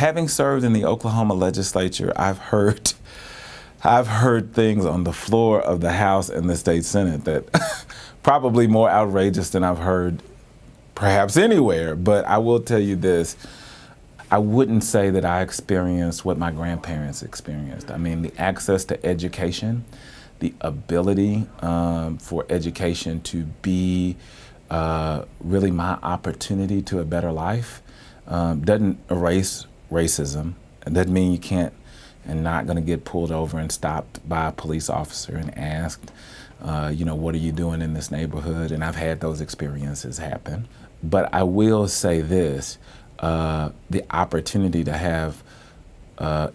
Having served in the Oklahoma legislature, I've heard things on the floor of the House and the state Senate that probably more outrageous than I've heard perhaps anywhere. But I will tell you this, I wouldn't say that I experienced what my grandparents experienced. I mean, the access to education, the ability for education to be really my opportunity to a better life doesn't erase racism. It doesn't mean you can't and not going to get pulled over and stopped by a police officer and asked, what are you doing in this neighborhood? And I've had those experiences happen. But I will say this, the opportunity to have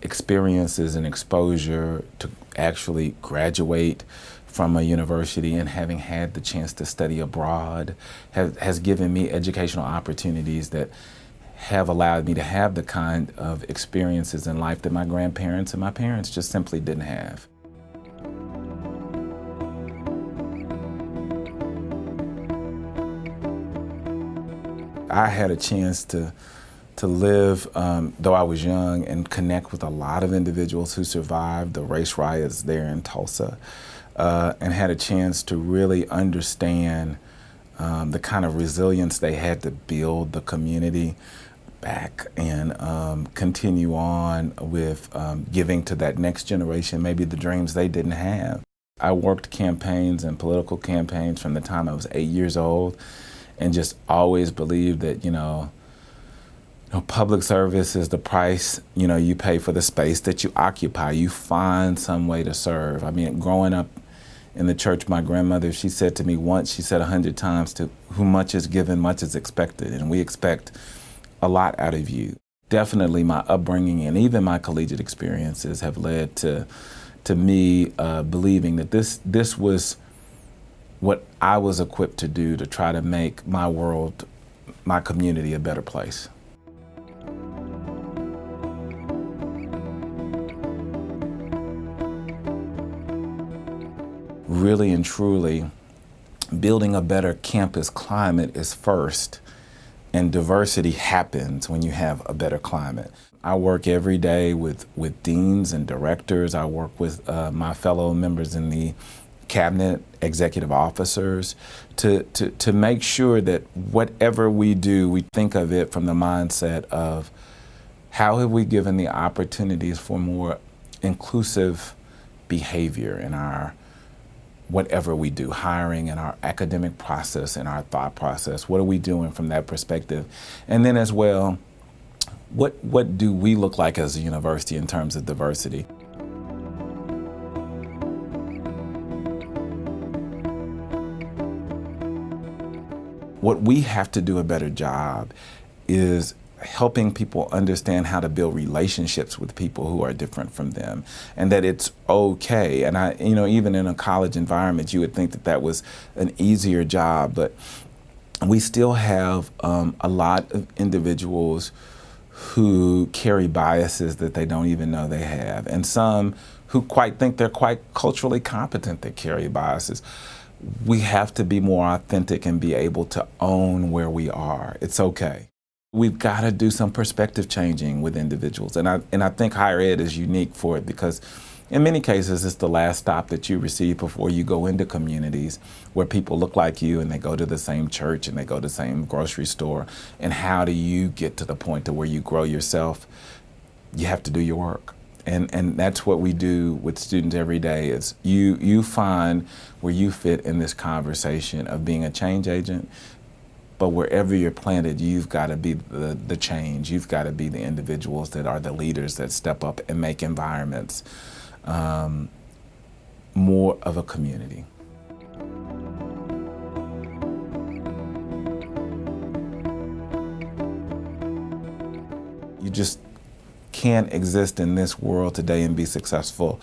experiences and exposure to actually graduate from a university and having had the chance to study abroad has given me educational opportunities that have allowed me to have the kind of experiences in life that my grandparents and my parents just simply didn't have. I had a chance to live, though I was young, and connect with a lot of individuals who survived the race riots there in Tulsa, and had a chance to really understand the kind of resilience they had to build the community back and continue on with giving to that next generation maybe the dreams they didn't have. I worked campaigns and political campaigns from the time I was 8 years old, and just always believed that, public service is the price, you pay for the space that you occupy. You find some way to serve. I mean, growing up in the church, my grandmother, she said to me once, she said 100 times, to whom much is given, much is expected. And we expect a lot out of you. Definitely my upbringing and even my collegiate experiences have led to me believing that this was what I was equipped to do to try to make my world, my community, a better place. Really and truly, building a better campus climate is first, and diversity happens when you have a better climate. I work every day with deans and directors. I work with my fellow members in the cabinet, executive officers, to make sure that whatever we do, we think of it from the mindset of how have we given the opportunities for more inclusive behavior in our whatever we do, hiring and our academic process and our thought process. What are we doing from that perspective? And then as well, what do we look like as a university in terms of diversity? What we have to do a better job is helping people understand how to build relationships with people who are different from them, and that it's okay. And even in a college environment, you would think that was an easier job, but we still have a lot of individuals who carry biases that they don't even know they have, and some who think they're quite culturally competent that carry biases. We have to be more authentic and be able to own where we are. It's okay. We've got to do some perspective changing with individuals. And I think higher ed is unique for it because in many cases it's the last stop that you receive before you go into communities where people look like you and they go to the same church and they go to the same grocery store. And how do you get to the point to where you grow yourself? You have to do your work. And that's what we do with students every day is you find where you fit in this conversation of being a change agent. But wherever you're planted, you've got to be the change. You've got to be the individuals that are the leaders that step up and make environments more of a community. You just can't exist in this world today and be successful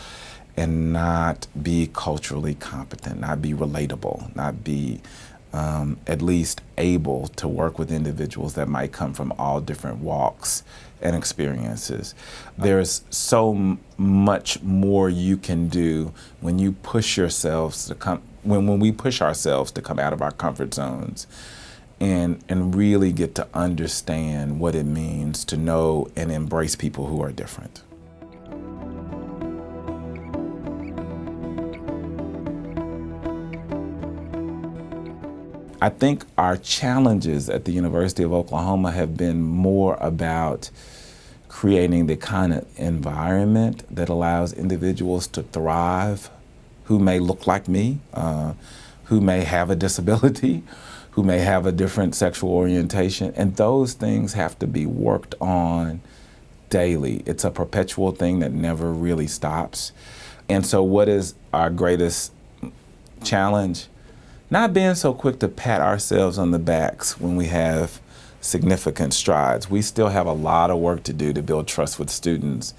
and not be culturally competent, not be relatable, not be at least able to work with individuals that might come from all different walks and experiences. There's so much more you can do when you push yourselves to come, when we push ourselves to come out of our comfort zones and really get to understand what it means to know and embrace people who are different. I think our challenges at the University of Oklahoma have been more about creating the kind of environment that allows individuals to thrive who may look like me, who may have a disability, who may have a different sexual orientation, and those things have to be worked on daily. It's a perpetual thing that never really stops. And so what is our greatest challenge? Not being so quick to pat ourselves on the backs when we have significant strides. We still have a lot of work to do to build trust with students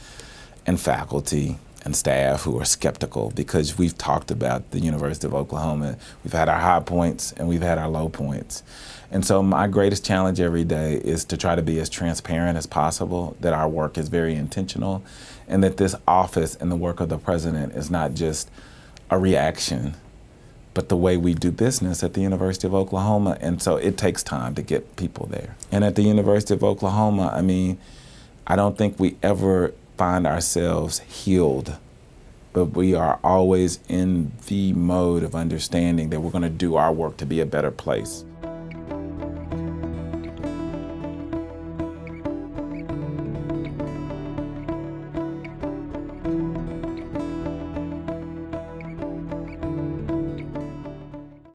and faculty and staff who are skeptical, because we've talked about the University of Oklahoma. We've had our high points and we've had our low points. And so my greatest challenge every day is to try to be as transparent as possible, that our work is very intentional, and that this office and the work of the president is not just a reaction, but the way we do business at the University of Oklahoma. And so it takes time to get people there. And at the University of Oklahoma, I mean, I don't think we ever find ourselves healed, but we are always in the mode of understanding that we're going to do our work to be a better place.